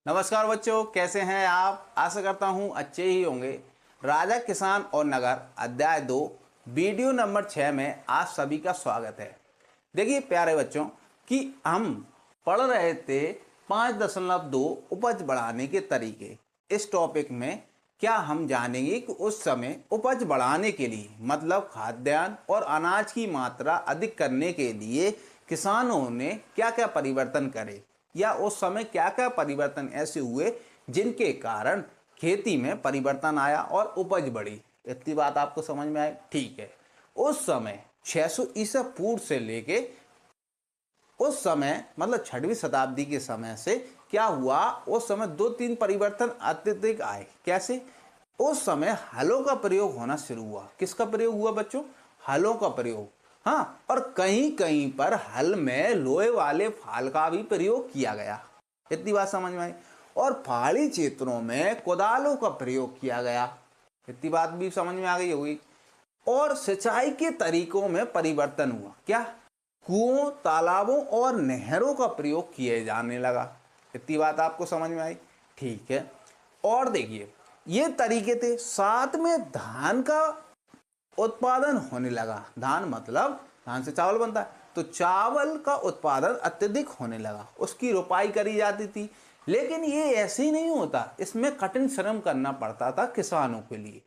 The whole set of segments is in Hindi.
नमस्कार बच्चों, कैसे हैं आप। आशा करता हूं अच्छे ही होंगे। राजा, किसान और नगर अध्याय 2 वीडियो नंबर 6 में आप सभी का स्वागत है। देखिए प्यारे बच्चों कि हम पढ़ रहे थे 5.2 उपज बढ़ाने के तरीके। इस टॉपिक में क्या हम जानेंगे कि उस समय उपज बढ़ाने के लिए मतलब खाद्यान्न और अनाज की मात्रा अधिक करने के लिए किसानों ने क्या क्या परिवर्तन करे या उस समय क्या क्या परिवर्तन ऐसे हुए जिनके कारण खेती में परिवर्तन आया और उपज बढ़ी। इतनी बात आपको समझ में आई? ठीक है। उस समय 600 ईसा पूर्व से लेके उस समय मतलब 6वीं शताब्दी के समय से क्या हुआ, उस समय 2-3 परिवर्तन अत्यधिक आए। कैसे? उस समय हलों का प्रयोग होना शुरू हुआ। किसका प्रयोग हुआ बच्चों? हलों का प्रयोग। हाँ, और कहीं कहीं पर हल में लोहे वाले फाल का भी प्रयोग किया गया। इतनी बात समझ में आई। और पहाड़ी क्षेत्रों में कुदालों का प्रयोग किया गया। इतनी बात भी समझ में आ गई होगी। और सिंचाई के तरीकों में परिवर्तन हुआ। क्या? कुओं, तालाबों और नहरों का प्रयोग किए जाने लगा। इतनी बात आपको समझ में आई? ठीक है। और देखिए ये तरीके थे। साथ में धान का उत्पादन होने लगा। धान मतलब धान से चावल बनता है, तो चावल का उत्पादन अत्यधिक होने लगा। उसकी रोपाई करी जाती थी। लेकिन ये ऐसे ही नहीं होता, इसमें कठिन श्रम करना पड़ता था किसानों के लिए।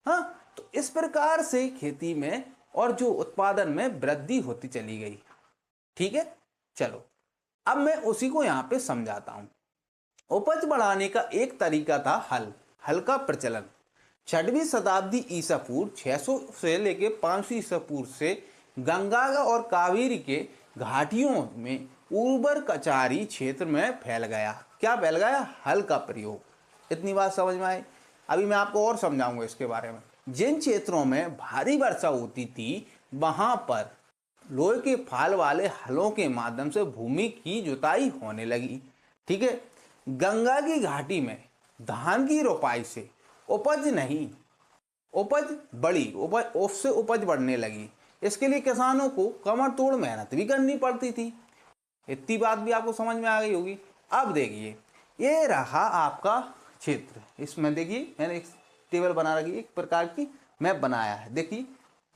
हाँ, तो इस प्रकार से खेती में और जो उत्पादन में वृद्धि होती चली गई। ठीक है, चलो अब मैं उसी को यहाँ पे समझाता हूँ। उपज बढ़ाने का एक तरीका था हल का प्रचलन। 6वीं शताब्दी ईसा पूर्व 600 से लेके 500 ईसा पूर्व से गंगा और कावेरी के घाटियों में उर्वर कचारी क्षेत्र में फैल गया। क्या फैल गया? हल का प्रयोग। इतनी बात समझ में आई? अभी मैं आपको और समझाऊंगा इसके बारे में। जिन क्षेत्रों में भारी वर्षा होती थी वहां पर लोहे के फाल वाले हलों के माध्यम से भूमि की जुताई होने लगी। ठीक है। गंगा की घाटी में धान की रोपाई से उपज नहीं, उपज बढ़ी, उपज उससे उपज बढ़ने लगी। इसके लिए किसानों को कमर तोड़ मेहनत भी करनी पड़ती थी। इतनी बात भी आपको समझ में आ गई होगी। अब देखिए ये रहा आपका क्षेत्र। इसमें देखिए मैंने एक टेबल बना रखी, एक प्रकार की मैप बनाया है। देखिए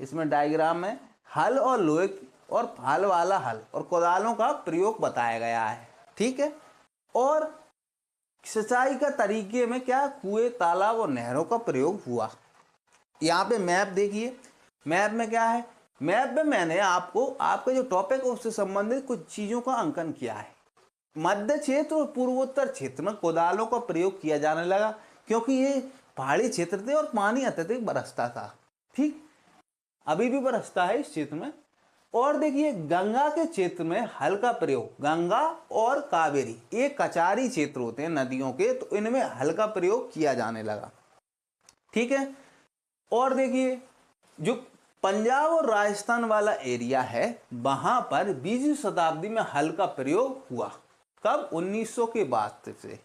इसमें डायग्राम में हल और लोहे और फाल वाला हल और कुदालों का प्रयोग बताया गया है। ठीक है। और सिंचाई का तरीके में क्या कुएं, तालाब और नहरों का प्रयोग हुआ। यहाँ पे मैप देखिए। मैप में क्या है? मैप में मैंने आपको आपका जो टॉपिक है उससे संबंधित कुछ चीजों का अंकन किया है। मध्य क्षेत्र और पूर्वोत्तर क्षेत्र में कुदालों का प्रयोग किया जाने लगा क्योंकि ये पहाड़ी क्षेत्र थे और पानी अत्यधिक बरसता था। ठीक, अभी भी बरसता है इस क्षेत्र में। और देखिए गंगा के क्षेत्र में हल का प्रयोग, गंगा और कावेरी एक कचारी क्षेत्र होते हैं नदियों के, तो इनमें हल का प्रयोग किया जाने लगा। ठीक है। और देखिए जो पंजाब और राजस्थान वाला एरिया है वहां पर 20वीं शताब्दी में हल का प्रयोग हुआ। कब? 1900 के बाद से,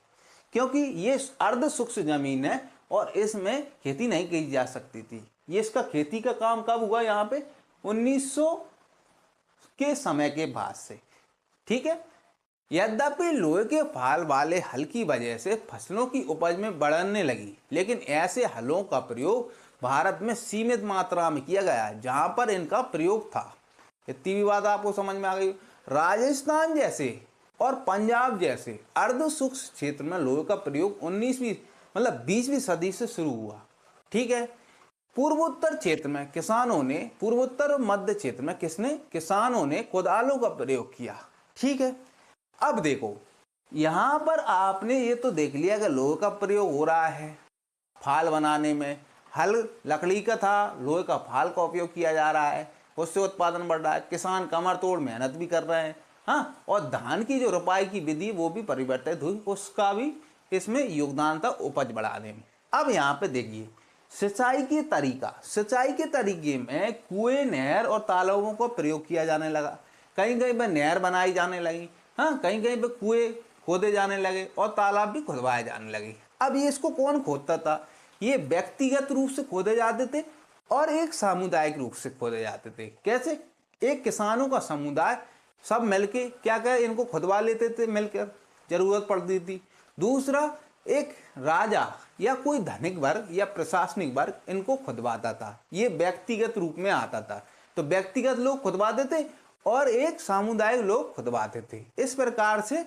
क्योंकि ये अर्ध शुष्क जमीन है और इसमें खेती नहीं की जा सकती थी। ये इसका खेती का काम कब हुआ? यहाँ पे 1900 के समय के बाद से। ठीक है। यद्यपि लोहे के फाल वाले हल की वजह से फसलों की उपज में बढ़ने लगी, लेकिन ऐसे हलों का प्रयोग भारत में सीमित मात्रा में किया गया जहां पर इनका प्रयोग था। इतनी भी बात आपको समझ में आ गई। राजस्थान जैसे और पंजाब जैसे अर्ध शुष्क क्षेत्र में लोहे का प्रयोग 19वीं मतलब 20वीं सदी से शुरू हुआ। ठीक है। पूर्वोत्तर क्षेत्र में किसानों ने, पूर्वोत्तर और मध्य क्षेत्र में किसानों ने कुदालों का प्रयोग किया। ठीक है। अब देखो यहां पर आपने ये तो देख लिया कि लोहे का प्रयोग हो रहा है फाल बनाने में। हल लकड़ी का था, लोहे का फाल का उपयोग किया जा रहा है, उससे उत्पादन बढ़ रहा है। किसान कमर तोड़ मेहनत भी कर रहे हैं। हाँ, और धान की जो रोपाई की विधि वो भी परिवर्तित हुई, उसका भी इसमें योगदान था उपज बढ़ाने में। अब यहाँ पे देखिए सिंचाई के तरीका। सिंचाई के तरीके में कुएं, नहर और तालाबों का प्रयोग किया जाने लगा। कहीं कहीं पे नहर बनाई जाने लगी। हाँ, कहीं कहीं पे कुएं खोदे जाने लगे और तालाब भी खुदवाए जाने लगे। अब ये इसको कौन खोदता था? ये व्यक्तिगत रूप से खोदे जाते थे और एक सामुदायिक रूप से खोदे जाते थे। कैसे? एक किसानों का समुदाय सब मिलके क्या क्या इनको खुदवा लेते थे मिलकर, जरूरत पड़ती थी। दूसरा एक राजा या कोई धनिक वर्ग या प्रशासनिक वर्ग इनको खुदवाता था, ये व्यक्तिगत रूप में आता था। तो व्यक्तिगत लोग खुदवाते थे और एक सामुदायिक लोग खुदवाते थे। इस प्रकार से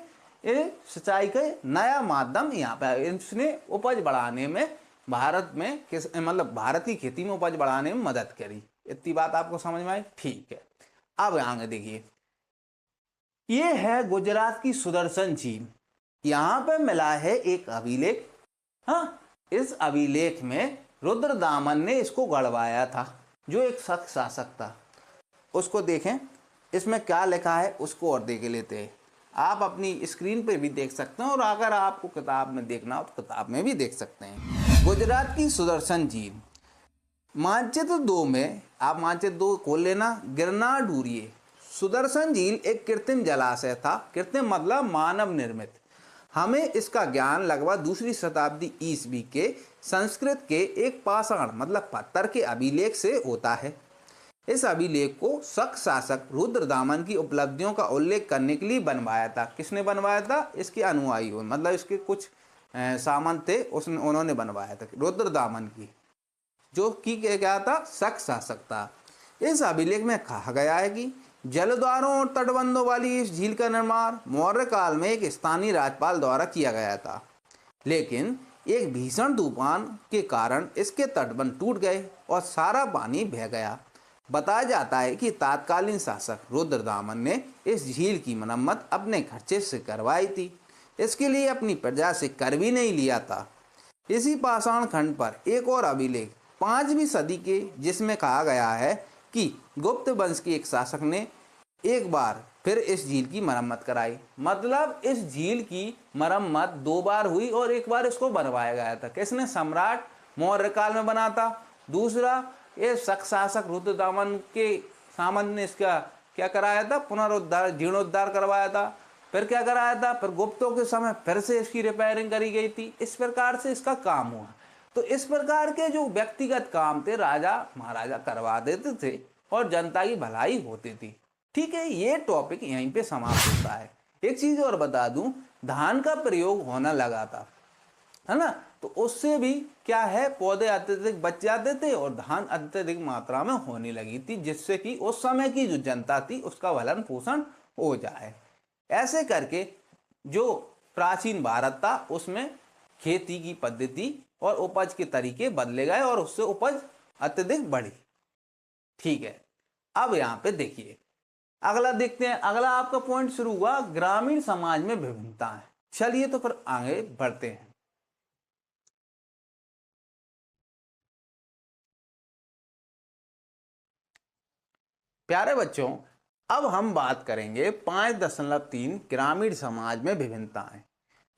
ये सिंचाई का नया माध्यम यहाँ पे इसने उपज बढ़ाने में भारत में मतलब भारत की खेती में उपज बढ़ाने में मदद करी। इतनी बात आपको समझ में आई? ठीक है। अब आगे देखिए, ये है गुजरात की सुदर्शन झील। यहाँ पे मिला है एक अभिलेख। हाँ, इस अभिलेख में रुद्रदामन ने इसको गढ़वाया था, जो एक शक शासक था। उसको देखें, इसमें क्या लिखा है उसको और देख लेते हैं। आप अपनी स्क्रीन पे भी देख सकते हैं और अगर आपको किताब में देखना हो तो किताब में भी देख सकते हैं। गुजरात की सुदर्शन झील, मानचित्र 2 में आप मानचित्र 2 खोल लेना, गिरनार डूरिए। सुदर्शन झील एक कृत्रिम जलाशय था। कृत्रिम मतलब मानव निर्मित। हमें इसका ज्ञान लगभग दूसरी शताब्दी ईस्वी के संस्कृत के एक पाषाण मतलब पत्थर के अभिलेख से होता है। इस अभिलेख को शक शासक रुद्रदामन की उपलब्धियों का उल्लेख करने के लिए बनवाया था। किसने बनवाया था? इसके अनुयायी मतलब इसके कुछ सामंत थे, उन्होंने बनवाया था रुद्रदामन की, जो कि क्या था? शक शासक था। इस अभिलेख में कहा गया है कि जलद्वारों और तटबंधों वाली इस झील का निर्माण मौर्य काल में एक स्थानीय राजपाल द्वारा किया गया था, लेकिन एक भीषण तूफान के कारण इसके तटबंध टूट गए और सारा पानी बह गया। बताया जाता है कि तत्कालीन शासक रुद्रदामन ने इस झील की मरम्मत अपने खर्चे से करवाई थी। इसके लिए अपनी प्रजा से कर भी नहीं लिया था। इसी पाषाण खंड पर एक और अभिलेख 5वीं सदी के, जिसमें कहा गया है कि गुप्त वंश के एक शासक ने एक बार फिर इस झील की मरम्मत कराई। मतलब इस झील की मरम्मत 2 बार हुई और एक बार इसको बनवाया गया था। किसने? सम्राट मौर्य काल में बना था। दूसरा, ये शक शासक रुद्रदामन के सामंत ने इसका क्या कराया था? पुनरुद्धार, जीर्णोद्धार करवाया था। फिर क्या कराया था? फिर गुप्तों के समय फिर से इसकी रिपेयरिंग करी गई थी। इस प्रकार से इसका काम हुआ। तो इस प्रकार के जो व्यक्तिगत काम थे राजा महाराजा करवा देते थे और जनता की भलाई होती थी। ठीक है, ये टॉपिक यहीं पे समाप्त होता है। एक चीज और बता दूं, धान का प्रयोग होने लगा था, है ना? तो उससे भी क्या है, पौधे अत्यधिक बच जाते थे और धान अत्यधिक मात्रा में होने लगी थी, जिससे कि उस समय की जो जनता थी उसका भरण पोषण हो जाए। ऐसे करके जो प्राचीन भारत था उसमें खेती की पद्धति और उपज के तरीके बदले गए और उससे उपज अत्यधिक बढ़ी। ठीक है, अब यहाँ पे देखिए, अगला देखते हैं। अगला आपका पॉइंट शुरू हुआ ग्रामीण समाज में विभिन्नताएं। चलिए तो फिर आगे बढ़ते हैं। प्यारे बच्चों, अब हम बात करेंगे 5.3 ग्रामीण समाज में विभिन्नताएं,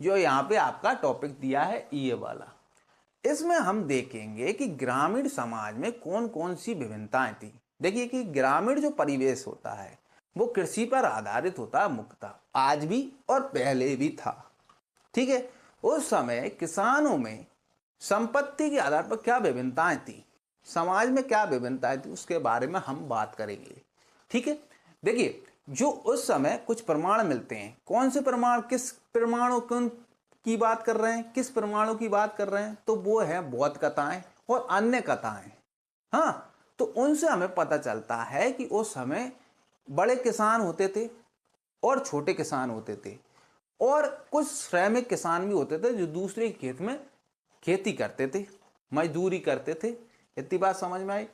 जो यहाँ पे आपका टॉपिक दिया है ये वाला। इसमें हम देखेंगे कि ग्रामीण समाज में कौन कौन सी विभिन्नताएं थी। देखिए कि ग्रामीण जो परिवेश होता है वो कृषि पर आधारित होता है मुख्यतः, आज भी और पहले भी था। ठीक है, उस समय किसानों में संपत्ति के आधार पर क्या विभिन्नताएं थी, समाज में क्या विभिन्नताएं थी, उसके बारे में हम बात करेंगे। ठीक है, देखिए जो उस समय कुछ प्रमाण मिलते हैं, कौन से प्रमाण, किस प्रमाणों की बात कर रहे हैं, किस प्रमाणों की बात कर रहे हैं, तो वो है बौद्ध कथाएं और अन्य कथाएं। हाँ, तो उनसे हमें पता चलता है कि उस समय बड़े किसान होते थे और छोटे किसान होते थे और कुछ श्रमिक किसान भी होते थे जो दूसरे खेत में खेती करते थे, मजदूरी करते थे। इतनी बात समझ में आई।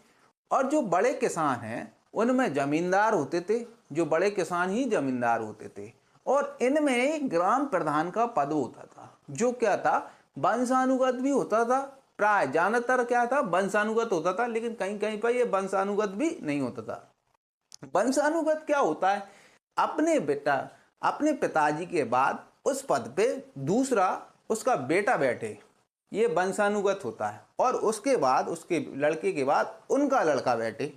और जो बड़े किसान हैं उनमें जमींदार होते थे, जो बड़े किसान ही जमींदार होते थे। और इनमें एक ग्राम प्रधान का पद होता था, जो क्या था, वंशानुगत भी होता था। प्राय ज्यादातर क्या था, वंशानुगत होता था, लेकिन कहीं कहीं पर यह वंशानुगत भी नहीं होता था। वंशानुगत क्या होता है, अपने पिताजी के बाद उस पद पे दूसरा उसका बेटा बैठे, ये वंशानुगत होता है। और उसके बाद उसके लड़के के बाद उनका लड़का बैठे।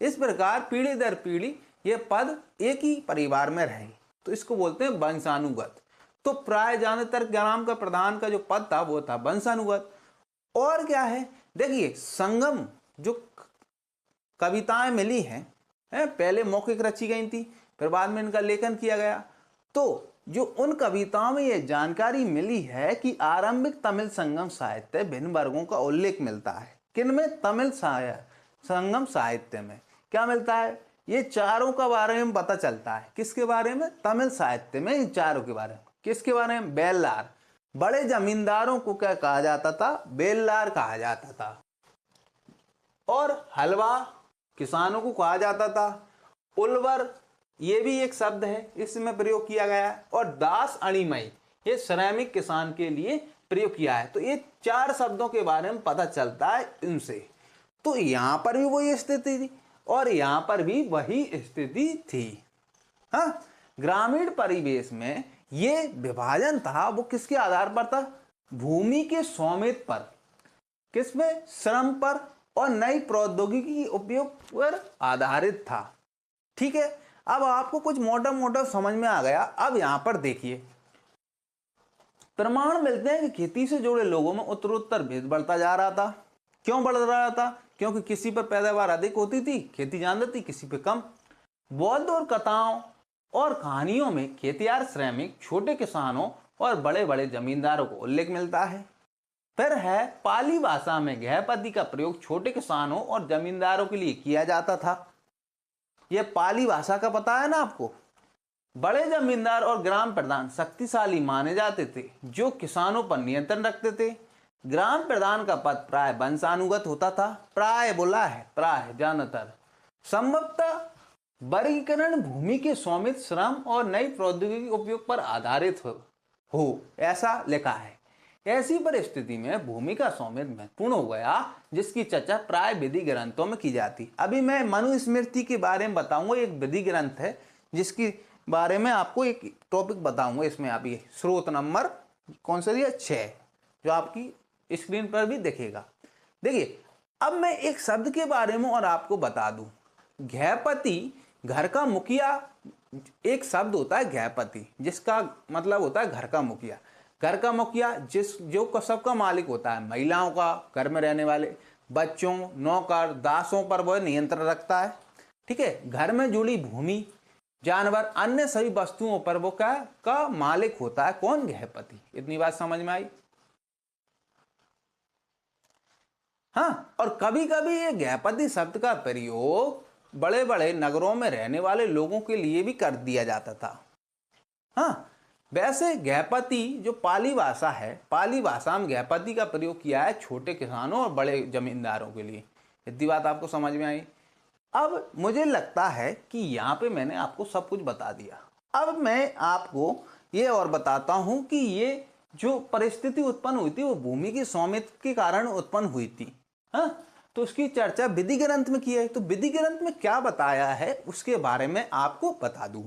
इस प्रकार पीढ़ी दर पीढ़ी ये पद एक ही परिवार में रहे, तो इसको बोलते हैं वंशानुगत। तो प्राय ज्यादातर ग्राम का प्रधान का जो पद था वो था वंशानुगत। और क्या है, देखिए संगम जो कविताएं मिली हैं, पहले मौखिक रची गई थी, फिर बाद में इनका लेखन किया गया। तो जो उन कविताओं में यह जानकारी मिली है कि आरंभिक तमिल संगम साहित्य भिन्न वर्गों का उल्लेख मिलता है। किनमें? तमिल संगम साहित्य में क्या मिलता है? ये चारों का बारे में पता चलता है। किसके बारे में? तमिल साहित्य में इन चारों के बारे में। किसके बारे में? बेल्लार। बड़े जमींदारों को क्या कहा जाता था? बेल्लार कहा जाता था। और हलवा किसानों को कहा जाता था। उलवर ये भी एक शब्द है, इसमें प्रयोग किया गया है। और दास अणिमई ये श्रमिक किसान के लिए प्रयोग किया है। तो ये चार शब्दों के बारे में पता चलता है इनसे। तो यहां पर भी वही स्थिति थी और यहां पर भी वही स्थिति थी। हाँ, ग्रामीण परिवेश में ये विभाजन था वो किसके आधार पर था? भूमि के स्वामित्व पर। किसमें? श्रम पर और नई प्रौद्योगिकी के उपयोग पर आधारित था। ठीक है, अब आपको कुछ मोटा मोटा समझ में आ गया। अब यहां पर देखिए, प्रमाण मिलते हैं कि खेती से जुड़े लोगों में उत्तरोत्तर भेद बढ़ता जा रहा था। क्यों बढ़ रहा था? क्योंकि किसी पर पैदावार अधिक होती थी, खेती ज्यादा थी, किसी पे कम। बौद्ध और कथाओं और कहानियों में खेतियार श्रमिक, छोटे किसानों और बड़े बड़े जमींदारों को उल्लेख मिलता है। फिर है पाली भाषा में गृहपति का प्रयोग छोटे किसानों और जमींदारों के लिए किया जाता था। यह पाली भाषा का पता है ना आपको। बड़े जमींदार और ग्राम प्रधान शक्तिशाली माने जाते थे जो किसानों पर नियंत्रण रखते थे। ग्राम प्रधान का पद प्राय वंशानुगत होता था। प्राय बोला है, प्राय ज्यादातर। संभवतः वर्गीकरण भूमि के स्वामित्व, श्रम और नई प्रौद्योगिकी उपयोग पर आधारित हो ऐसा लिखा है। ऐसी परिस्थिति में भूमि का स्वामित्व महत्वपूर्ण हो गया, जिसकी चर्चा प्राय विधि ग्रंथों में की जाती। अभी मैं मनुस्मृति के बारे में बताऊंगा। एक विधि ग्रंथ है जिसकी बारे में आपको एक टॉपिक बताऊंगा। इसमें आप ये स्रोत नंबर कौन सा दिया? 6, जो आपकी स्क्रीन पर भी दिखेगा। देखिए, अब मैं एक शब्द के बारे में और आपको बता दूं। गृहपति, घर का मुखिया, एक शब्द होता है गृहपति, जिसका मतलब होता है घर का मुखिया। घर का मुखिया जो सबका मालिक होता है, महिलाओं का, घर में रहने वाले बच्चों, नौकर, दासों पर वह नियंत्रण रखता है। ठीक है, घर में जुड़ी भूमि, जानवर, अन्य सभी वस्तुओं पर वो का मालिक होता है। कौन? गृहपति। इतनी बात समझ में आई? हाँ, और कभी कभी ये गृहपति शब्द का प्रयोग बड़े बड़े नगरों में रहने वाले लोगों के लिए भी कर दिया जाता था। हाँ, वैसे गृहपति जो पाली भाषा है, पाली भाषा में गृहपति का प्रयोग किया है छोटे किसानों और बड़े जमींदारों के लिए। इतनी बात आपको समझ में आई? अब मुझे लगता है कि यहाँ पे मैंने आपको सब कुछ बता दिया। अब मैं आपको ये और बताता हूँ कि ये जो परिस्थिति उत्पन्न हुई थी वो भूमि के स्वामित्व के कारण उत्पन्न हुई थी। हाँ, तो उसकी चर्चा विधि ग्रंथ में की है। तो विधि ग्रंथ में क्या बताया है उसके बारे में आपको बता दूं।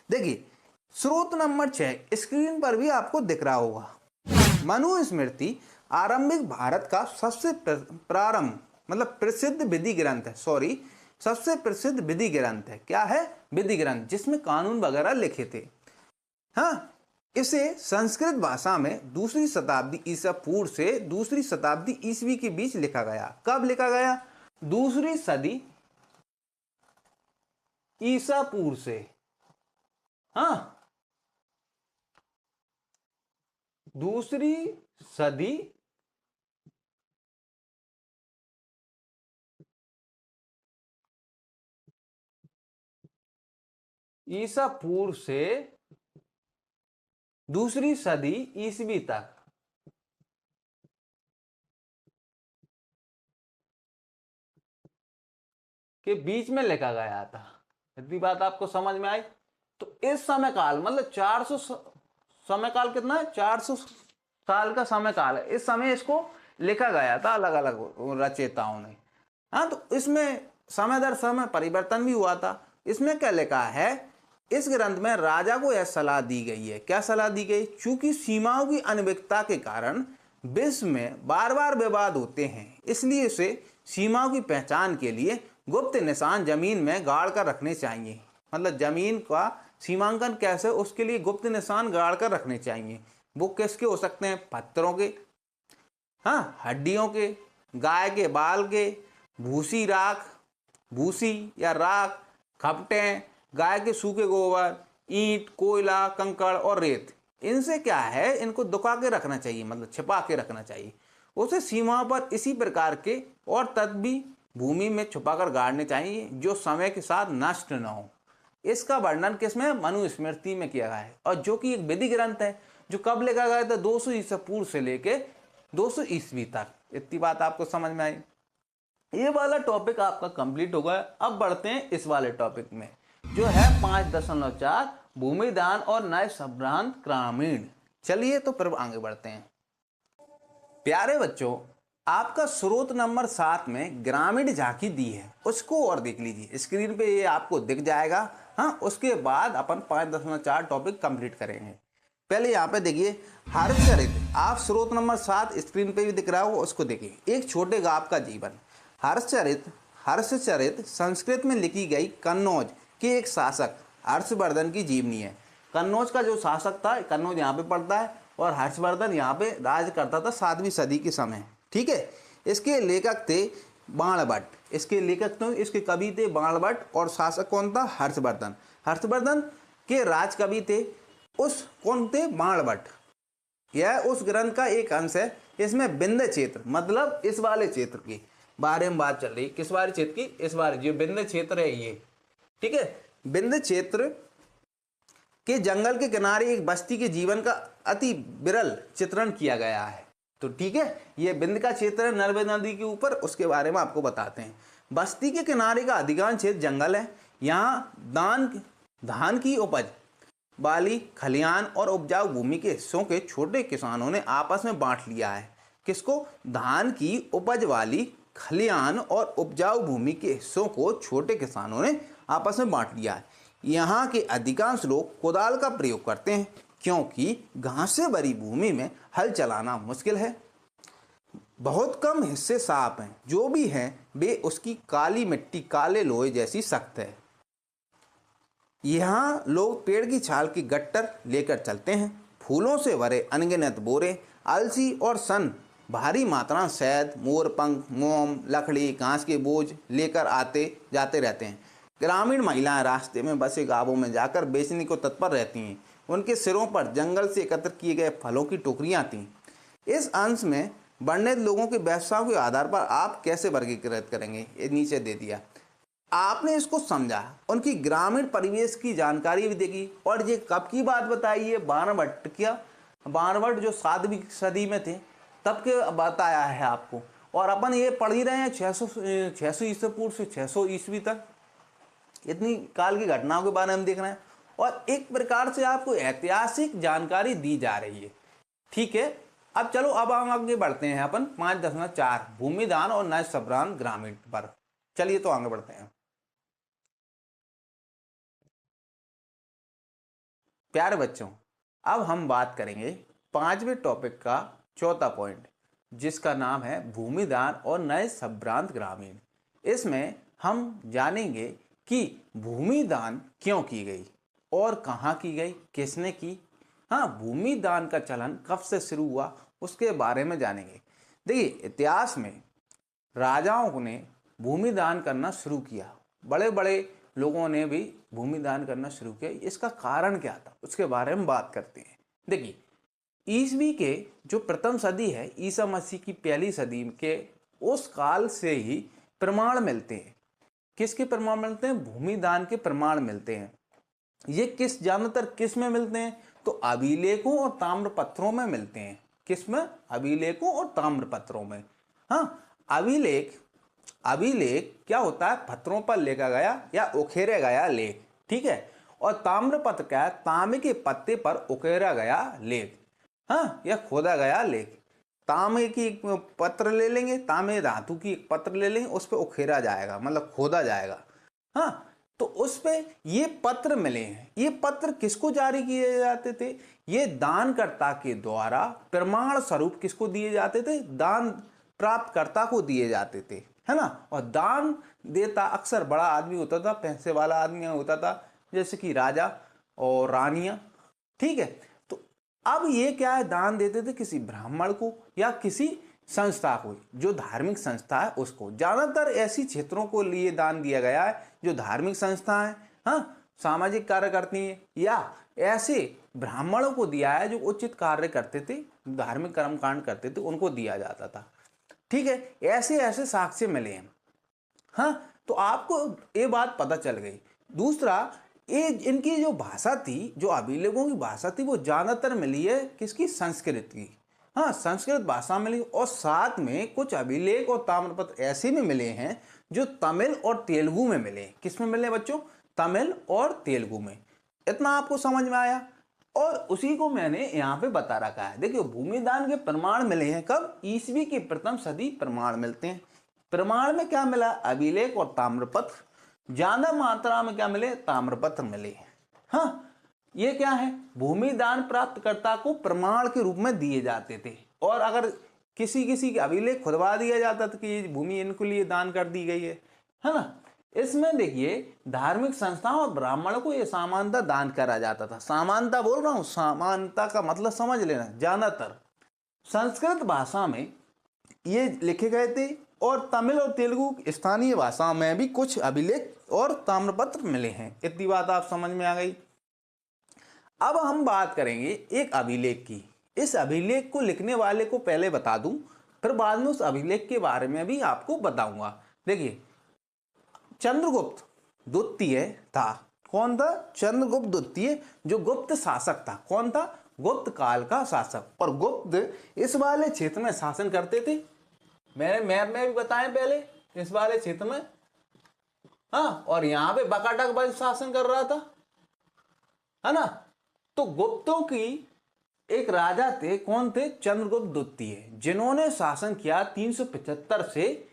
देखिए, स्रोत नंबर 6 स्क्रीन पर भी आपको दिख रहा होगा। मनुस्मृति आरंभिक भारत का सबसे प्रसिद्ध विधि ग्रंथ है। सबसे प्रसिद्ध विधि ग्रंथ है। क्या है? विधि ग्रंथ, जिसमें कानून वगैरह लिखे थे। हाँ, इसे संस्कृत भाषा में दूसरी शताब्दी ईसा पूर्व से दूसरी शताब्दी ईसवी के बीच लिखा गया। कब लिखा गया? दूसरी सदी ईसा पूर्व से। हाँ, दूसरी सदी ईसा पूर्व से दूसरी सदी ईसवी तक के बीच में लिखा गया था। इतनी बात आपको समझ में आई? तो इस समय काल मतलब 400 समय काल कितना है? 400 साल का समय काल है। इस समय इसको लिखा गया था अलग अलग रचयिताओं ने। हाँ, तो इसमें समय दर समय परिवर्तन भी हुआ था। इसमें क्या लिखा है? इस ग्रंथ में राजा को यह सलाह दी गई है। क्या सलाह दी गई? चूंकि सीमाओं की अनिश्चितता के कारण विश्व में बार बार विवाद होते हैं, इसलिए उसे सीमाओं की पहचान के लिए गुप्त निशान जमीन में गाड़ कर रखने चाहिए। मतलब जमीन का सीमांकन कैसे, उसके लिए गुप्त निशान गाड़ कर रखने चाहिए। वो किसके हो सकते हैं? पत्थरों के, हाँ, हड्डियों के, गाय के बाल के, भूसी राख, भूसी या राख, खपटें, गाय के सूखे गोबर, ईंट, कोयला, कंकड़ और रेत, इनसे क्या है, इनको दुका के रखना चाहिए, मतलब छिपा के रखना चाहिए। उसे सीमा पर इसी प्रकार के और तत्व भी भूमि में छुपाकर गाड़ने चाहिए जो समय के साथ नष्ट न हो। इसका वर्णन किसमें, मनुस्मृति में किया गया है, और जो कि एक वैदिक ग्रंथ है जो कब लिखा गया था, 200 ईसा पूर्व से लेके 200 ईस्वी तक। इतनी बात आपको समझ में आई। ये वाला टॉपिक आपका कंप्लीट हो गया। अब बढ़ते हैं इस वाले टॉपिक में जो है 5.4 भूमिदान और न्याय संभ्रांत ग्रामीण। चलिए तो फिर आगे बढ़ते हैं। प्यारे बच्चों, आपका स्रोत नंबर 7 में ग्रामीण झांकी दी है, उसको और देख लीजिए, स्क्रीन पे ये आपको दिख जाएगा। हाँ, उसके बाद अपन 5.4 टॉपिक कंप्लीट करेंगे। पहले यहाँ पे देखिए हर्षचरित, आप स्रोत नंबर 7 स्क्रीन पे भी दिख रहा हो, उसको देखिए। एक छोटे गांव का जीवन। हर्षचरित संस्कृत में लिखी गई कन्नौज के एक शासक हर्षवर्धन की जीवनी है। कन्नौज का जो शासक था, कन्नौज यहाँ पे पड़ता है, और हर्षवर्धन यहाँ पे राज करता था 7वीं सदी के समय। ठीक है। इसके लेखक थे बाणभट्ट, इसके लेखक तो इसके कवि थे बाणभट्ट, और शासक कौन था, हर्षवर्धन। हर्षवर्धन के राज कवि थे उस कौन थे, बाणभट्ट। यह उस ग्रंथ का एक अंश है। इसमें विंध्य क्षेत्र, मतलब इस वाले क्षेत्र के बारे में बात चल रही। किस वाले क्षेत्र की, इस वाले जो विंध्य क्षेत्र है ये। ठीक है। विंध्य क्षेत्र के जंगल के किनारे एक बस्ती के जीवन का अति विरल चित्रण किया गया है। तो ठीक है, ये विंध्य का क्षेत्र है नर्मदा नदी के ऊपर, उसके बारे में आपको बताते हैं। बस्ती के किनारे का अधिकांश क्षेत्र जंगल है। यहाँ धान की उपज वाली खलिहान और उपजाऊ भूमि के हिस्सों के छोटे किसानों ने आपस में बांट लिया है। किसको, धान की उपज वाली खलिहान और उपजाऊ भूमि के हिस्सों को छोटे किसानों ने आपस में बांट लिया है। यहाँ के अधिकांश लोग कुदाल का प्रयोग करते हैं क्योंकि घास से भरी भूमि में हल चलाना मुश्किल है। बहुत कम हिस्से साफ हैं, जो भी हैं वे उसकी काली मिट्टी काले लोहे जैसी सख्त है। यहाँ लोग पेड़ की छाल की गट्टर लेकर चलते हैं। फूलों से भरे अनगिनत बोरे, अलसी और सन भारी मात्रा शहद, मोरपंख, मोम, लकड़ी, घास के बोझ लेकर आते जाते रहते हैं। ग्रामीण महिलाएं रास्ते में बसे गांवों में जाकर बेचने को तत्पर रहती हैं। उनके सिरों पर जंगल से एकत्र किए गए फलों की टोकरियां थीं। इस अंश में वर्णित लोगों के व्यवसायों के आधार पर आप कैसे वर्गीकृत करेंगे, ये नीचे दे दिया। आपने इसको समझा, उनकी ग्रामीण परिवेश की जानकारी भी देगी। और ये कब की बात बताई है, बाणभट्ट क्या, बाणभट्ट जो 7वीं सदी में थे तब के बताया है आपको। और अपन ये पढ़ ही रहे हैं 600 ईसा पूर्व से 600 ईस्वी तक, इतनी काल की घटनाओं के बारे में देख रहे हैं। और एक प्रकार से आपको ऐतिहासिक जानकारी दी जा रही है। ठीक है। अब चलो, अब हम आगे बढ़ते हैं अपन 5.4 भूमिदान और न्याय संभ्रांत ग्रामीण पर। चलिए तो आगे बढ़ते हैं। प्यारे बच्चों, अब हम बात करेंगे 5वें टॉपिक का चौथा पॉइंट, जिसका नाम है भूमिदान और न्याय संभ्रांत ग्रामीण। इसमें हम जानेंगे कि भूमिदान क्यों की गई और कहाँ की गई, किसने की। हाँ, भूमिदान का चलन कब से शुरू हुआ उसके बारे में जानेंगे। देखिए, इतिहास में राजाओं ने भूमिदान करना शुरू किया, बड़े बड़े लोगों ने भी भूमिदान करना शुरू किया। इसका कारण क्या था उसके बारे में बात करते हैं। देखिए, ईसवी के जो प्रथम सदी है, ईसा मसीह की पहली सदी के उस काल से ही प्रमाण मिलते हैं। किसके प्रमाण मिलते हैं, भूमिदान के प्रमाण मिलते हैं। ये ज्यादातर किस में मिलते हैं, तो अभिलेखों और ताम्र पत्रों में मिलते हैं। किस में, अभिलेखों और ताम्र पत्रों में। हाँ, अभिलेख क्या होता है, पत्रों पर लिखा गया या उकेरा गया लेख। ठीक है। और ताम्रपत्र क्या है, तांबे के पत्ते पर उकेरा गया लेख, हाँ, या खोदा गया लेख। तांबे की एक पत्र ले लेंगे, तांबे धातु की एक पत्र ले लेंगे, उस पर उकेरा जाएगा, मतलब खोदा जाएगा। हाँ, तो उस पे ये पत्र मिले हैं। ये पत्र किसको जारी किए जाते थे, ये दानकर्ता के द्वारा प्रमाण स्वरूप किसको दिए जाते थे, दान प्राप्तकर्ता को दिए जाते थे, है ना। और दान देता अक्सर बड़ा आदमी होता था, पैसे वाला आदमी होता था, जैसे कि राजा और रानियां। ठीक है। तो अब ये क्या है, दान देते थे किसी ब्राह्मण को या किसी संस्था को, जो धार्मिक संस्था है उसको। ज्यादातर ऐसी क्षेत्रों को लिए दान दिया गया है जो धार्मिक संस्था है। हाँ, सामाजिक कार्य करती हैं, या ऐसे ब्राह्मणों को दिया है जो उचित कार्य करते थे, धार्मिक कर्मकांड करते थे, उनको दिया जाता था। ठीक है, ऐसे ऐसे साक्ष्य मिले हैं। हाँ, तो आपको ये बात पता चल गई। दूसरा, ये इनकी जो भाषा थी, जो अभिलेखों की भाषा थी, वो ज़्यादातर मिली है किसकी? संस्कृत की। हाँ, संस्कृत भाषा मिली, और साथ में कुछ अभिलेख और ताम्रपत्र ऐसे में मिले हैं जो तमिल और तेलुगु में मिले। किस में मिले बच्चों? तमिल और तेलुगु में। इतना आपको समझ में आया? और उसी को मैंने यहाँ पे बता रखा है। देखियो, भूमिदान के प्रमाण मिले हैं कब? ईसवी की प्रथम सदी प्रमाण मिलते हैं। प्रमाण में क्या मिला? अभिलेख और ताम्रपत्र। ज्यादा मात्रा में क्या मिले? ताम्रपत्र मिले। हाँ, ये क्या है? भूमिदान प्राप्तकर्ता को प्रमाण के रूप में दिए जाते थे, और अगर किसी के अभिलेख खुदवा दिया जाता था कि ये भूमि इनके लिए दान कर दी गई है ना। इसमें देखिए, धार्मिक संस्थाओं और ब्राह्मणों को ये समानता दान करा जाता था। समानता बोल रहा हूं, समानता का मतलब समझ लेना। ज्यादातर संस्कृत भाषा में ये लिखे गए थे, और तमिल और तेलुगु स्थानीय भाषा में भी कुछ अभिलेख और ताम्रपत्र मिले हैं। इतनी बात आप समझ में आ गई। अब हम बात करेंगे एक अभिलेख की। इस अभिलेख को लिखने वाले को पहले बता दूं, फिर बाद में उस अभिलेख के बारे में भी आपको बताऊंगा। देखिए, चंद्रगुप्त द्वितीय था। कौन था? चंद्रगुप्त द्वितीय, जो गुप्त शासक था। कौन था? गुप्त काल का शासक। और गुप्त इस वाले क्षेत्र में शासन करते थे। मैंने मैप में भी बताया पहले, इस वाले क्षेत्र में। हाँ, और यहाँ पे बकाटक वंश शासन कर रहा था, है ना। तो गुप्तों की एक राजा थे। कौन थे? चंद्रगुप्त द्वितीय, जिन्होंने शासन किया 375 से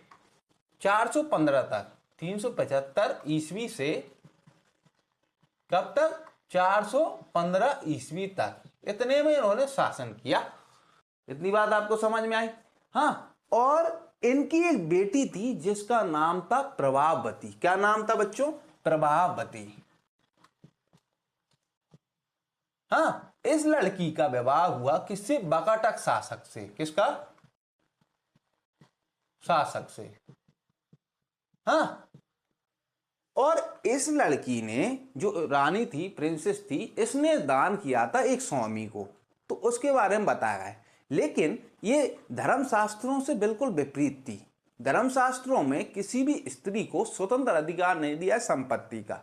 415 तक। 375 ईस्वी से कब तक? 415 ईस्वी तक। इतने में इन्होंने शासन किया। इतनी बात आपको समझ में आई? हाँ, और इनकी एक बेटी थी जिसका नाम था प्रभावती। क्या नाम था बच्चों? प्रभावती। हाँ, इस लड़की का विवाह हुआ किससे? बकाटक शासक से। किसका? शासक से। हाँ, और इस लड़की ने, जो रानी थी, प्रिंसेस थी, इसने दान किया था एक स्वामी को। तो उसके बारे में बताया है। लेकिन ये धर्मशास्त्रों से बिल्कुल विपरीत थी। धर्मशास्त्रों में किसी भी स्त्री को स्वतंत्र अधिकार नहीं दिया संपत्ति का।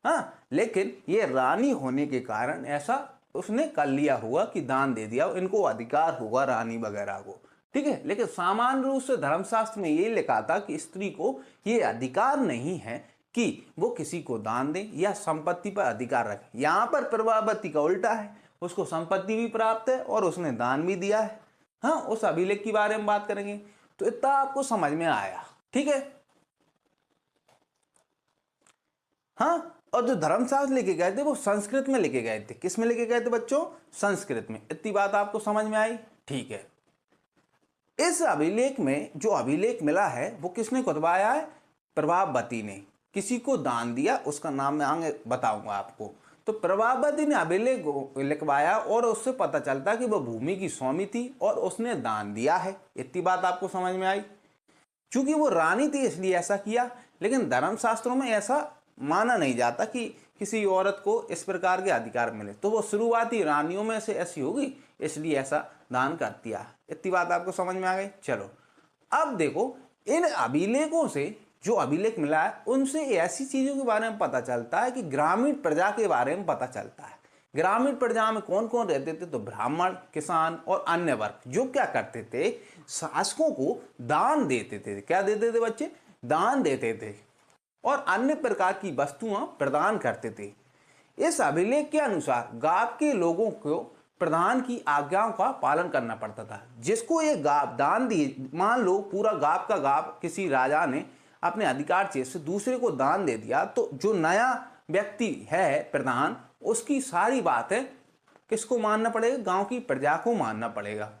हाँ, लेकिन ये रानी होने के कारण ऐसा उसने कर लिया हुआ कि दान दे दिया, इनको अधिकार होगा रानी वगैरह को। ठीक है, लेकिन सामान्य रूप से धर्मशास्त्र में ये लिखा था कि स्त्री को ये अधिकार नहीं है कि वो किसी को दान दे या संपत्ति पर अधिकार रखे। यहाँ पर प्रभावती का उल्टा है, उसको संपत्ति भी प्राप्त है और उसने दान भी दिया है। हाँ, उस अभिलेख के बारे में बात करेंगे। तो इतना आपको समझ में आया? ठीक है। हाँ, और जो धर्मशास्त्र लिखे गए थे वो संस्कृत में लिखे गए थे। किस में लिखे गए थे बच्चों? संस्कृत में। इतनी बात आपको समझ में आई? ठीक है। इस अभिलेख में जो अभिलेख मिला है वो किसने खुदवाया है? प्रभावती ने। किसी को दान दिया, उसका नाम मैं आगे बताऊंगा आपको। तो प्रभावती ने अभिलेख लिखवाया, और उससे पता चलता कि वह भूमि की स्वामी थी और उसने दान दिया है। इतनी बात आपको समझ में आई? चूंकि वो रानी थी इसलिए ऐसा किया, लेकिन धर्मशास्त्रों में ऐसा माना नहीं जाता कि किसी औरत को इस प्रकार के अधिकार मिले। तो वो शुरुआती रानियों में से ऐसी होगी, इसलिए ऐसा दान कर दिया। इतनी बात आपको समझ में आ गई? चलो, अब देखो, इन अभिलेखों से, जो अभिलेख मिला है, उनसे ऐसी चीजों के बारे में पता चलता है कि ग्रामीण प्रजा के बारे में पता चलता है। ग्रामीण प्रजा में कौन कौन रहते थे? तो ब्राह्मण, किसान और अन्य वर्ग, जो क्या करते थे? शासकों को दान देते थे। क्या देते थे बच्चे? दान देते थे, और अन्य प्रकार की वस्तुएं प्रदान करते थे। इस अभिलेख के अनुसार गांव के लोगों को प्रधान की आज्ञाओं का पालन करना पड़ता था। जिसको ये गांव दान दिए, मान लो पूरा गांव का गांव किसी राजा ने अपने अधिकार क्षेत्र से दूसरे को दान दे दिया, तो जो नया व्यक्ति है प्रधान, उसकी सारी बातें किसको मानना पड़ेगा? गांव की प्रजा को मानना पड़ेगा।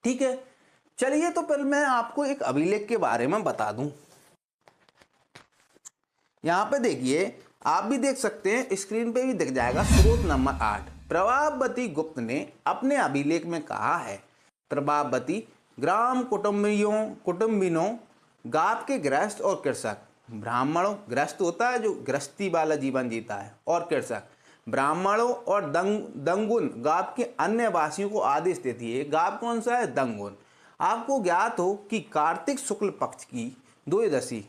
ठीक है, चलिए, तो पहले मैं आपको एक अभिलेख के बारे में बता दूं। यहां पे देखिए, आप भी देख सकते हैं, स्क्रीन पे भी दिख जाएगा। स्रोत नंबर 8। प्रभावती गुप्त ने अपने अभिलेख में कहा है, प्रभावती ग्राम कुटुंबिनों, गांव के गृहस्थ और कृषक ब्राह्मणों, गृहस्थ होता है जो गृहस्थी वाला जीवन जीता है, और कृषक। ब्राह्मणों और दंगुन गांव के अन्य वासियों को आदेश देती है। गांव कौन सा है? दंगुन। आपको ज्ञात हो कि कार्तिक शुक्ल पक्ष की द्वादशी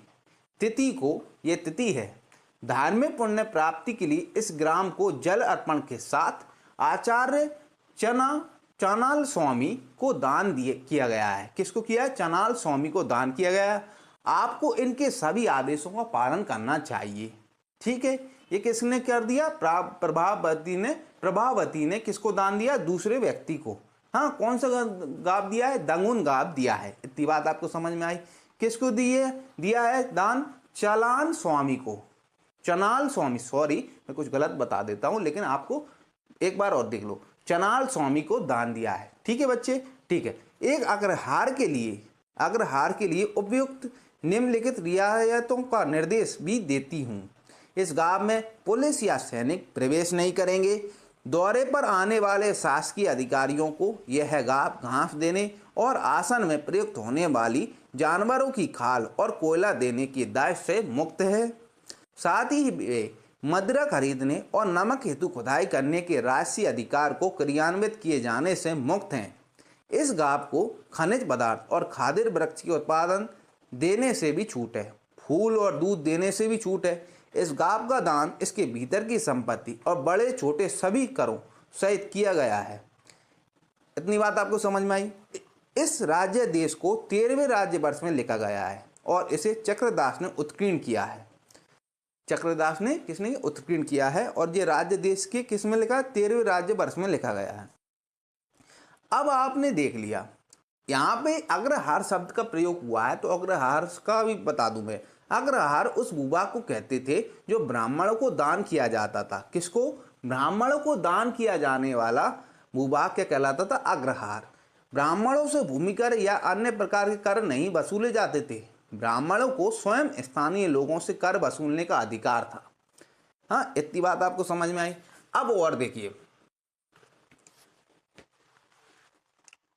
तिथि को, ये तिथि है, धार्मिक पुण्य प्राप्ति के लिए इस ग्राम को जल अर्पण के साथ आचार्य चनाल स्वामी को दान किया गया है। किसको किया है? चनाल स्वामी को दान किया गया है। आपको इनके सभी आदेशों का पालन करना चाहिए। ठीक है, ये किसने कर दिया? प्रभावती ने किसको दान दिया? दूसरे व्यक्ति को। हाँ, कौन सा गाँव दिया है? दंगुन गाँव दिया है। इतनी बात आपको समझ में आई। किसको दिया है दान? चलान स्वामी को, चनाल स्वामी, सॉरी मैं कुछ गलत बता देता हूं, लेकिन आपको एक बार और देख लो, चनाल स्वामी को दान दिया है। ठीक है बच्चे, ठीक है। एक अग्रहार के लिए उपयुक्त निम्नलिखित रियायतों का निर्देश भी देती हूं। इस गांव में पुलिस या सैनिक प्रवेश नहीं करेंगे। दौरे पर आने वाले शासकीय अधिकारियों को यह गांव घास देने और आसन में प्रयुक्त होने वाली जानवरों की खाल और कोयला देने के दायित्व से मुक्त है। साथ ही वे मदिरा खरीदने और नमक हेतु खुदाई करने के राजसी अधिकार को क्रियान्वित किए जाने से मुक्त हैं। इस गांव को खनिज पदार्थ और खाद्य वृक्ष के उत्पादन देने से भी छूट है। फूल और दूध देने से भी छूट है। इस गांव का दान इसके भीतर की संपत्ति और बड़े छोटे सभी करों सहित किया गया है। इतनी बात आपको समझ में आई। इस राज्य देश को 13वें राज्य वर्ष में लिखा गया है और इसे चक्रदास ने उत्कीर्ण किया है। चक्रदास ने किसने उत्कीर्ण किया है और ये राज्य देश के किस में लिखा है? 13वें राज्य वर्ष में लिखा गया है। अब आपने देख लिया, यहाँ पे अग्रहार शब्द का प्रयोग हुआ है, तो अग्रहार का भी बता दूं मैं। अग्रहार उस भूभाग को कहते थे जो ब्राह्मणों को दान किया जाता था। किसको? ब्राह्मणों को दान किया जाने वाला भूभाग क्या कहलाता था? अग्रहार। ब्राह्मणों से भूमि कर या अन्य प्रकार के कर नहीं वसूले जाते थे। ब्राह्मणों को स्वयं स्थानीय लोगों से कर वसूलने का अधिकार था। हाँ, इतनी बात आपको समझ में आई। अब और देखिए,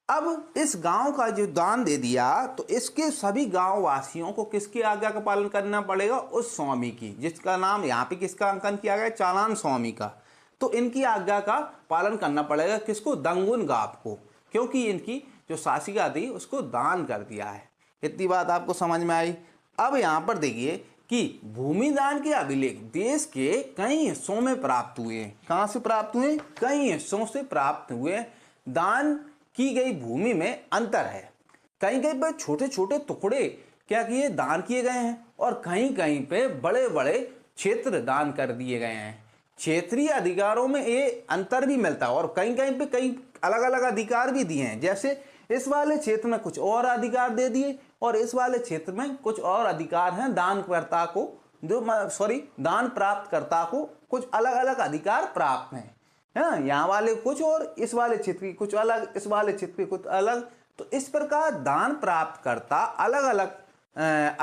अब इस गांव का जो दान दे दिया तो इसके सभी गांव वासियों को किसकी आज्ञा का पालन करना पड़ेगा? उस स्वामी की, जिसका नाम यहाँ पे किसका अंकन किया गया? चालान स्वामी का। तो इनकी आज्ञा का पालन करना पड़ेगा। किसको? दंगुन गांव को, क्योंकि इनकी जो शासिका थी उसको दान कर दिया है। इतनी बात आपको समझ में आई। अब यहाँ पर देखिए कि भूमि दान के अभिलेख देश के कई हिस्सों में प्राप्त हुए। कहाँ से प्राप्त हुए? कई हिस्सों से प्राप्त हुए। दान की गई भूमि में अंतर है। कहीं कहीं पर छोटे छोटे टुकड़े क्या किए? दान किए गए हैं, और कहीं कहीं पे बड़े बड़े क्षेत्र दान कर दिए गए हैं। क्षेत्रीय अधिकारों में ये अंतर भी मिलता है, और कहीं कहीं पे कई अलग अलग अधिकार भी दिए हैं। जैसे इस वाले क्षेत्र में कुछ और अधिकार दे दिए और इस वाले क्षेत्र में कुछ और अधिकार हैं। दानकर्ता को दान प्राप्तकर्ता को कुछ अलग अलग अधिकार प्राप्त हैं। है, यहाँ वाले कुछ और, इस वाले क्षेत्र की कुछ अलग, इस वाले क्षेत्र की कुछ अलग। तो इस प्रकार दान प्राप्तकर्ता अलग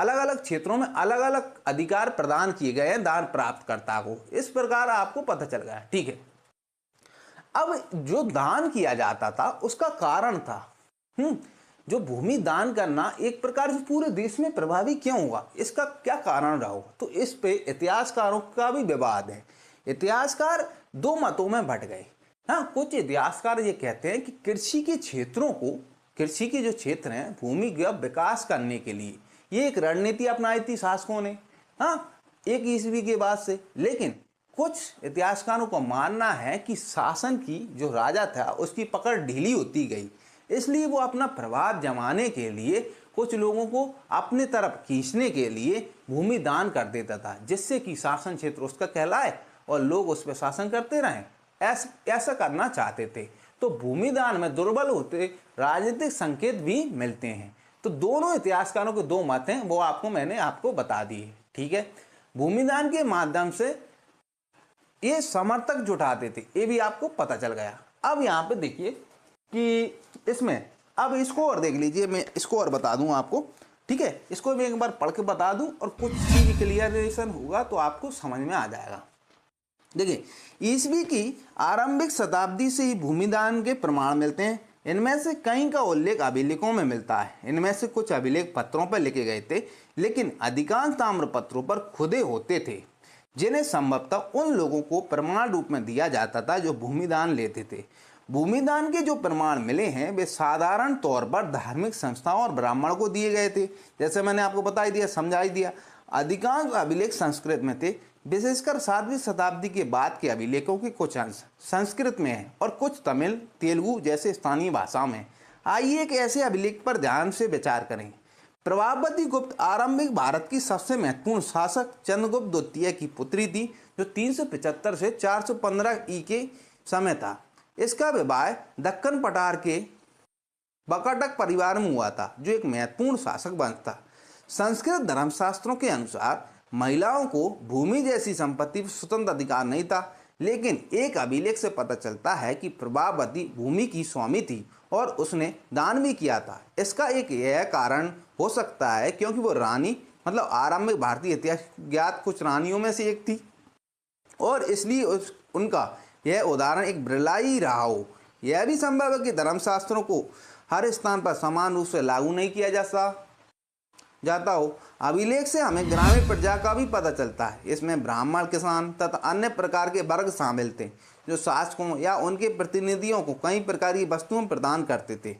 अलग क्षेत्रों में अलग अलग अधिकार प्रदान किए गए हैं दान प्राप्तकर्ता को। इस प्रकार आपको पता चल गया। ठीक है, अब जो दान किया जाता था उसका कारण था, जो भूमि दान करना एक प्रकार से पूरे देश में प्रभावी क्यों हुआ, इसका क्या कारण रहा होगा, तो इस पे इतिहासकारों का भी विवाद है। इतिहासकार दो मतों में बंट गए। हाँ, कुछ इतिहासकार ये कहते हैं कि कृषि के क्षेत्रों को, कृषि के जो क्षेत्र हैं भूमि का विकास करने के लिए ये एक रणनीति अपनाई थी शासकों ने, हाँ, 1 ईस्वी के बाद से। लेकिन कुछ इतिहासकारों का मानना है कि शासन की जो राजा था उसकी पकड़ ढीली होती गई, इसलिए वो अपना प्रभाव जमाने के लिए कुछ लोगों को अपने तरफ खींचने के लिए भूमि दान कर देता था, जिससे कि शासन क्षेत्र उसका कहलाए और लोग उस पर शासन करते रहें। ऐसा करना चाहते थे। तो भूमि दान में दुर्बल होते राजनीतिक संकेत भी मिलते हैं। तो दोनों इतिहासकारों के दो मत हैं, वो मैंने आपको बता दिए। ठीक है, भूमि दान के माध्यम से ये समर्थक जुटाते थे, ये भी आपको पता चल गया। अब यहाँ पे देखिए कि इसमें अब इसको और देख लीजिए, मैं इसको और बता दूं आपको। ठीक है, इसको मैं एक बार पढ़ के बता दूं और कुछ चीज क्लियरेशन होगा तो आपको समझ में आ जाएगा। देखिए, ईस्वी की आरंभिक शताब्दी से ही भूमि दान के प्रमाण मिलते हैं। इनमें से कई का उल्लेख अभिलेखों में मिलता है। इनमें से कुछ अभिलेख पत्रों पर लिखे गए थे, लेकिन अधिकांश ताम्र पत्रों पर खुदे होते थे, जिन्हें संभवतः उन लोगों को प्रमाण रूप में दिया जाता था जो भूमिदान लेते थे। भूमिदान के जो प्रमाण मिले हैं वे साधारण तौर पर धार्मिक संस्थाओं और ब्राह्मण को दिए गए थे, जैसे मैंने आपको बता ही दिया, समझा ही दिया। अधिकांश अभिलेख संस्कृत में थे, विशेषकर 7वीं शताब्दी के बाद के अभिलेखों के कुछ अंश संस्कृत में है और कुछ तमिल, तेलुगु जैसे स्थानीय भाषा में। आइए एक ऐसे अभिलेख पर ध्यान से विचार करें। प्रभावती गुप्त आरंभिक भारत की सबसे महत्वपूर्ण शासक चंद्रगुप्त द्वितीय की पुत्री थी, जो 375 से 415 ई के समय था। इसका विवाह दक्कन पठार के बकाटक परिवार में हुआ था, जो एक महत्वपूर्ण शासक वंश था। संस्कृत धर्मशास्त्रों के अनुसार महिलाओं को भूमि जैसी संपत्ति पर स्वतंत्र अधिकार नहीं था, लेकिन एक अभिलेख से पता चलता है कि प्रभावती भूमि की स्वामी थी और उसने दान भी किया था। इसका एक यह कारण हो सकता है क्योंकि वो रानी, मतलब आरंभिक भारतीय इतिहास ज्ञात कुछ रानियों में से एक थी, और इसलिए उनका यह उदाहरण एक बिरलाई रहा हो। यह भी संभव है कि धर्मशास्त्रों को हर स्थान पर समान रूप से लागू नहीं किया जाता हो। अभिलेख से हमें ग्रामीण प्रजा का भी पता चलता है। इसमें ब्राह्मण, किसान तथा अन्य प्रकार के वर्ग शामिल थे, जो शासकों या उनके प्रतिनिधियों को कई प्रकार की वस्तुएं प्रदान करते थे।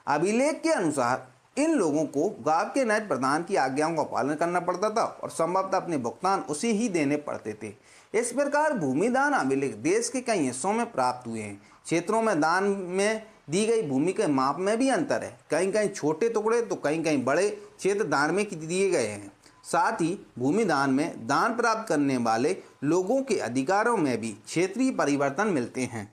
अभिलेख के अनुसार इन लोगों को गांव के नए प्रधान की आज्ञाओं का पालन करना पड़ता था और संभवतः अपने भुगतान उसे ही देने पड़ते थे। इस प्रकार भूमिदान अभिलेख देश के कई हिस्सों में प्राप्त हुए हैं। क्षेत्रों में दान में दी गई भूमि के माप में भी अंतर है, कहीं कहीं छोटे टुकड़े तो कहीं कहीं बड़े क्षेत्र दान में दिए गए हैं। साथ ही भूमिदान में दान प्राप्त करने वाले लोगों के अधिकारों में भी क्षेत्रीय परिवर्तन मिलते हैं।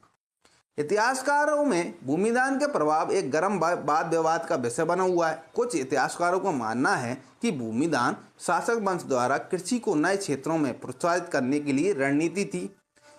इतिहासकारों में भूमिदान का प्रभाव एक गर्म वाद विवाद का विषय बना हुआ है। कुछ इतिहासकारों का मानना है कि भूमिदान शासक वंश द्वारा कृषि को नए क्षेत्रों में प्रोत्साहित करने के लिए रणनीति थी,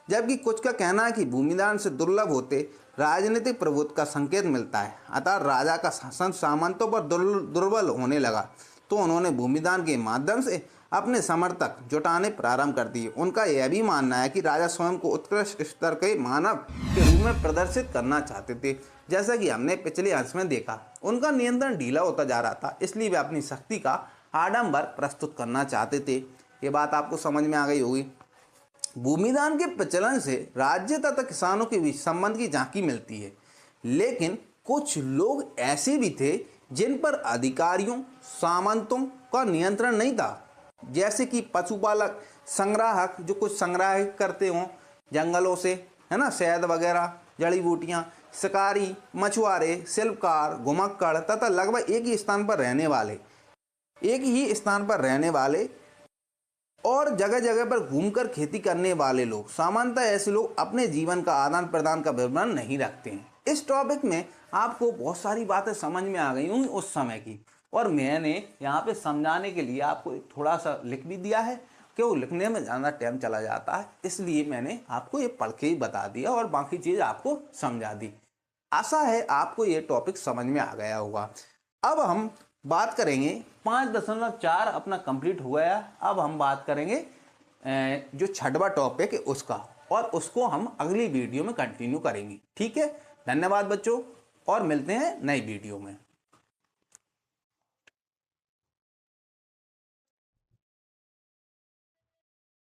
जबकि कुछ का कहना है कि भूमिदान से दुर्लभ होते राजनीतिक प्रभुत्व का संकेत मिलता है। अतः राजा का शासन सामंतों पर दुर्बल होने लगा, तो उन्होंने भूमिदान के माध्यम से अपने समर्थक जुटाने प्रारंभ कर दिए। उनका यह भी मानना है कि राजा स्वयं को उत्कृष्ट स्तर के मानव के रूप में प्रदर्शित करना चाहते थे। जैसा कि हमने पिछले अंश में देखा, उनका नियंत्रण ढीला होता जा रहा था, इसलिए वे अपनी शक्ति का आडंबर प्रस्तुत करना चाहते थे। ये बात आपको समझ में आ गई होगी। भूमिदान के प्रचलन से राज्य तथा किसानों के बीच संबंध की झांकी मिलती है, लेकिन कुछ लोग ऐसे भी थे जिन पर अधिकारियों, सामंतों का नियंत्रण नहीं था, जैसे कि पशुपालक, संग्राहक जो कुछ संग्रह करते हों जंगलों से, है ना, शहद वगैरह, जड़ी बूटियाँ, शिकारी, मछुआरे, शिल्पकार, घुमक्कड़ तथा लगभग एक ही स्थान पर रहने वाले और जगह जगह पर घूमकर खेती करने वाले लोग। सामान्यतः ऐसे लोग अपने जीवन का आदान प्रदान का विवरण नहीं रखते हैं। इस टॉपिक में आपको बहुत सारी बातें समझ में आ गई होंगी उस समय की, और मैंने यहाँ पे समझाने के लिए आपको थोड़ा सा लिख भी दिया है, क्यों लिखने में ज़्यादा टाइम चला जाता है, इसलिए मैंने आपको ये पढ़ के ही बता दिया और बाकी चीज़ आपको समझा दी। आशा है आपको ये टॉपिक समझ में आ गया होगा। अब हम बात करेंगे 5.4 अपना कंप्लीट हुआ है। अब हम बात करेंगे जो 6वां टॉपिक है उसका, और उसको हम अगली वीडियो में कंटिन्यू करेंगे। ठीक है, धन्यवाद बच्चों, और मिलते हैं नई वीडियो में।